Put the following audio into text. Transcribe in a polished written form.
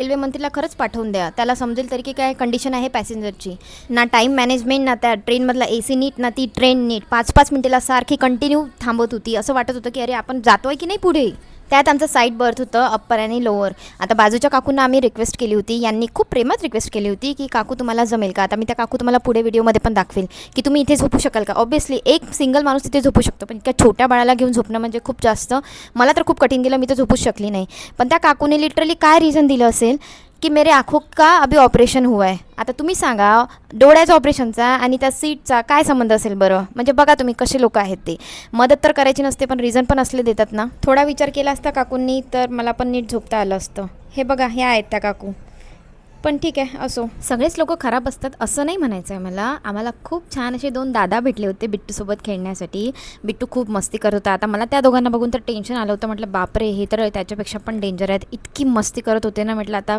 Railway मंत्रीला खरंच पाठवून द्या, त्याला समजेल तरी की काय कंडिशन आहे पॅसेंजरची. ना टाईम मॅनेजमेंट, ना त्या ट्रेनमधला ए सी नीट, ना ती ट्रेन नीट. 5-5 मिनिटाला सारखी कंटिन्यू थांबत होती. असं वाटत होतं की अरे आपण जातोय की नाही पुढे. त्यात आमचं साईड बर्थ होतं, अप्पर आणि लोअर. आता बाजूच्या काकूंना आम्ही रिक्वेस्ट केली होती, यांनी खूप प्रेमात रिक्वेस्ट केली होती की काकू तुम्हाला जमेल का. आता मी त्या काकू तुम्हाला पुढे व्हिडिओमध्ये पण दाखवेल की तुम्ही इथे झोपू शकाल का. ऑब्व्हियसली एक सिंगल माणूस तिथे झोपू शकतो, पण इतक्या छोट्या बाळाला घेऊन झोपणं म्हणजे खूप जास्त. मला तर खूप कठीण गेलं, मी तर झोपूच शकली नाही. पण त्या काकूने लिटरली काय रिझन दिलं असेल की मेरे आँखों का अभी ऑपरेशन हुआ है. आता तुम्ही सांगा, डोळ्याच्या ऑपरेशनचा आणि त्या सीटचा काय संबंध असेल बरं. म्हणजे बघा तुम्ही कसे लोक आहेत ते. मदत तर करायची नसते, पण रिझन पण असले देतात ना. थोडा विचार केला असता काकूंनी तर मला पण नीट झोपता आलं असतं. हे बघा, ह्या आहेत त्या काकू. पण ठीक आहे, असो. सगळेच लोक खराब असतात असं नाही म्हणायचं आहे मला. आम्हाला खूप छान असे 2 दादा भेटले होते बिट्टूसोबत खेळण्यासाठी. बिट्टू खूप मस्ती करत होता. आता मला त्या दोघांना बघून तर टेन्शन आलं होतं. म्हटलं बापरे, हे तर त्याच्यापेक्षा पण डेंजर आहेत. इतकी मस्ती करत होते ना, म्हटलं आता